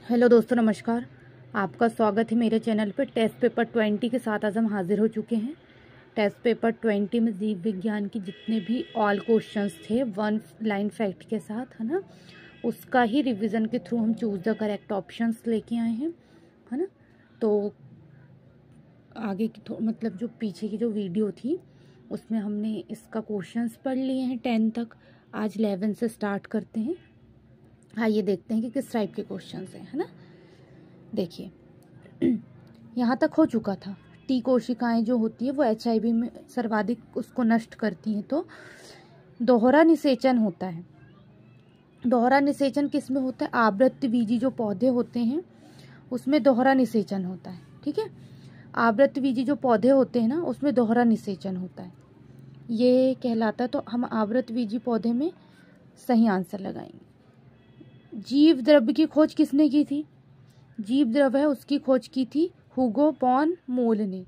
Hello दोस्तों, नमस्कार। आपका स्वागत है मेरे चैनल पर। टेस्ट पेपर 20 के साथ आज हम हाजिर हो चुके हैं। टेस्ट पेपर 20 में जीव विज्ञान की जितने भी ऑल क्वेश्चंस थे 1 लाइन फैक्ट के साथ, है ना, उसका ही रिवीजन के थ्रू हम चूज द करेक्ट ऑप्शंस लेके आए हैं, है ना। तो आगे की मतलब जो पीछे की जो वीडियो थी उसमें हमने इसका क्वेश्चंस पढ़ लिए हैं 10 तक। आज 11 से स्टार्ट करते हैं। आइए देखते हैं कि किस टाइप के क्वेश्चंस हैं, है ना। देखिए यहाँ तक हो चुका था। टी कोशिकाएं जो होती है वो HIV में सर्वाधिक उसको नष्ट करती हैं। तो दोहरा निषेचन होता है। दोहरा निषेचन किस में होता है? आवृत्तबीजी जो पौधे होते हैं उसमें दोहरा निषेचन होता है। ठीक है, आवृत्तबीजी जो पौधे होते हैं ना उसमें दोहरा निषेचन होता है, ये कहलाता है। तो हम आवृत्तबीजी पौधे में सही आंसर लगाएंगे। जीव द्रव्य की खोज किसने की थी? जीव द्रव्य है उसकी खोज की थी हुगो बॉन मोल ने।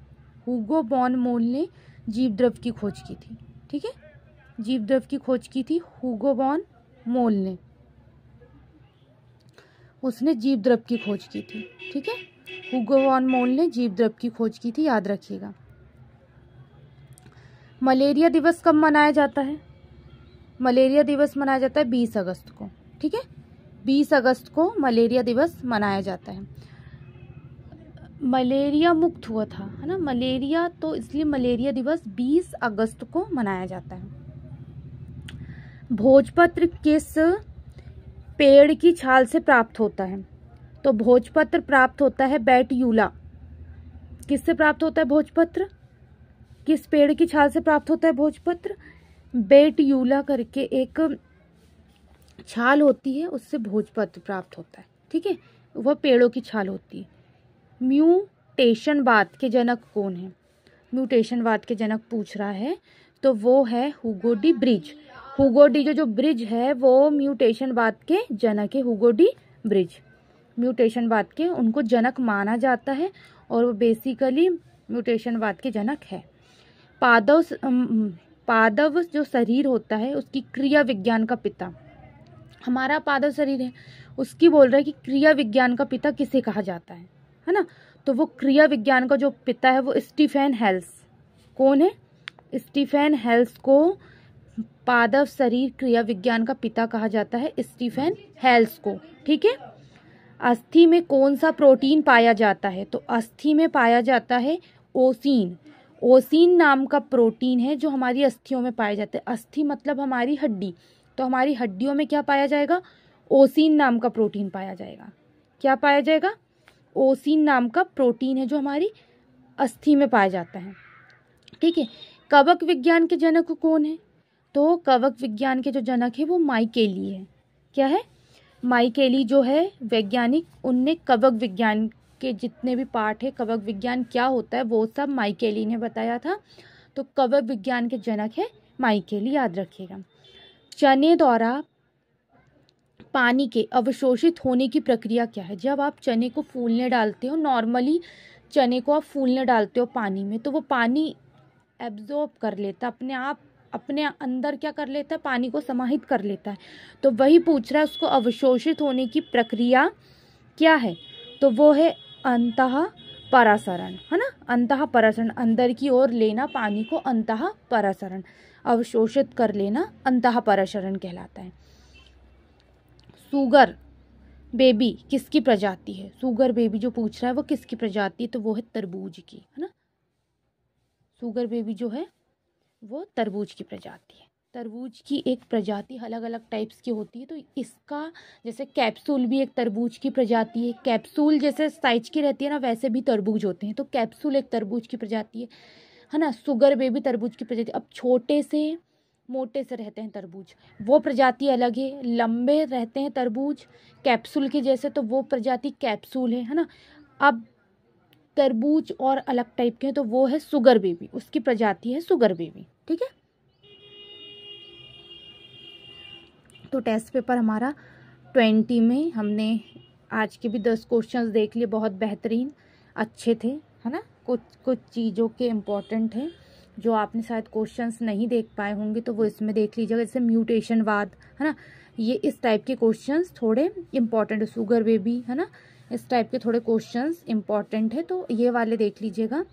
हुगो बॉन मोल ने जीव द्रव्य की खोज की थी। ठीक है, जीव द्रव्य की खोज की थी हुगो बॉन मोल ने, उसने जीव द्रव्य की खोज की थी। ठीक है, हुगो बॉन मोल ने जीव द्रव्य की खोज की थी, याद रखिएगा। मलेरिया दिवस कब मनाया जाता है? मलेरिया दिवस मनाया जाता है 20 अगस्त को। ठीक है, 20 अगस्त को मलेरिया दिवस मनाया जाता है। मलेरिया मुक्त हुआ था, है ना, मलेरिया, तो इसलिए मलेरिया दिवस 20 अगस्त को मनाया जाता है। भोजपत्र किस पेड़ की छाल से प्राप्त होता है? तो भोजपत्र प्राप्त होता है बैटयूला। किससे प्राप्त होता है भोजपत्र? किस पेड़ की छाल से प्राप्त होता है भोजपत्र? बैटयूला करके एक छाल होती है, उससे भोजपत्र प्राप्त होता है। ठीक है, वह पेड़ों की छाल होती है। म्यूटेशनवाद के जनक कौन है? म्यूटेशनवाद के जनक पूछ रहा है, तो वो है हुगो डी ब्रिज। हुगो डी जो ब्रिज है वो म्यूटेशनवाद के जनक है। हुगो डी ब्रिज म्यूटेशनवाद के उनको जनक माना जाता है और वो बेसिकली म्यूटेशनवाद के जनक है। पादव जो शरीर होता है उसकी क्रिया विज्ञान का पिता, हमारा पादव शरीर है उसकी बोल रहा है कि क्रिया विज्ञान का पिता किसे कहा जाता है ना। तो वो क्रिया विज्ञान का जो पिता है वो स्टीफेन हेल्स। कौन है? स्टीफेन हेल्स को पादव शरीर क्रिया विज्ञान का पिता कहा जाता है, स्टीफेन हेल्स को। ठीक है, अस्थि में कौन सा प्रोटीन पाया जाता है? तो अस्थि में पाया जाता है ओसीन। ओसीन नाम का प्रोटीन है जो हमारी अस्थियों में पाया जाता है। अस्थि मतलब हमारी हड्डी, तो हमारी हड्डियों में क्या पाया जाएगा? ओसीन नाम का प्रोटीन पाया जाएगा। क्या पाया जाएगा? ओसीन नाम का प्रोटीन है जो हमारी अस्थि में पाया जाता है। ठीक है, कवक विज्ञान के जनक कौन है? तो कवक विज्ञान के जो जनक है वो माइकेली है। क्या है? माइकेली जो है वैज्ञानिक, उनने कवक विज्ञान के जितने भी पार्ट है, कवक विज्ञान क्या होता है वो सब माइकेली ने बताया था। तो कवक विज्ञान के जनक है माइकेली, याद रखिएगा। चने द्वारा पानी के अवशोषित होने की प्रक्रिया क्या है? जब आप चने को फूलने डालते हो, नॉर्मली चने को आप फूलने डालते हो पानी में, तो वो पानी एब्जॉर्ब कर लेता, अपने आप अपने अंदर क्या कर लेता है? पानी को समाहित कर लेता है। तो वही पूछ रहा है उसको अवशोषित होने की प्रक्रिया क्या है? तो वो है अंतः परासरण, है ना। अंतः परासरण, अंदर की ओर लेना पानी को, अंतः परासरण, अवशोषित कर लेना अंतः परासरण कहलाता है। सुगर बेबी किसकी प्रजाति है? सुगर बेबी जो पूछ रहा है वो किसकी प्रजाति है? तो वो है तरबूज की, है ना। सुगर बेबी जो है वो तरबूज की प्रजाति है। तरबूज की एक प्रजाति अलग अलग टाइप्स की होती है। तो इसका जैसे कैप्सूल भी एक तरबूज की प्रजाति है। कैप्सूल जैसे साइज की रहती है ना, वैसे भी तरबूज होते हैं। तो कैप्सूल एक तरबूज की प्रजाति है ना। सुगर बेबी तरबूज की प्रजाति। अब छोटे से मोटे से रहते हैं तरबूज, वो प्रजाति अलग है। लंबे रहते हैं तरबूज कैप्सूल के जैसे, तो वो प्रजाति कैप्सूल है ना। अब तरबूज और अलग टाइप के हैं, तो वो है सुगर बेबी, उसकी प्रजाति है सुगर बेबी। ठीक है, तो टेस्ट पेपर हमारा 20 में हमने आज के भी 10 क्वेश्चंस देख लिए, बहुत बेहतरीन अच्छे थे, है ना। कुछ चीज़ों के इम्पोर्टेंट हैं जो आपने शायद क्वेश्चंस नहीं देख पाए होंगे, तो वो इसमें देख लीजिएगा। जैसे म्यूटेशनवाद, है ना, ये इस टाइप के क्वेश्चंस थोड़े इम्पॉर्टेंट है, शुगर बेबी है ना, इस टाइप के थोड़े क्वेश्चंस इम्पॉर्टेंट है, तो ये वाले देख लीजिएगा।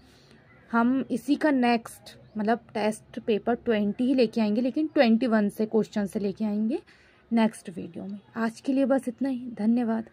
हम इसी का नेक्स्ट मतलब टेस्ट पेपर 20 ही लेके आएंगे, लेकिन 21 से क्वेश्चन से लेके आएंगे नेक्स्ट वीडियो में। आज के लिए बस इतना ही, धन्यवाद।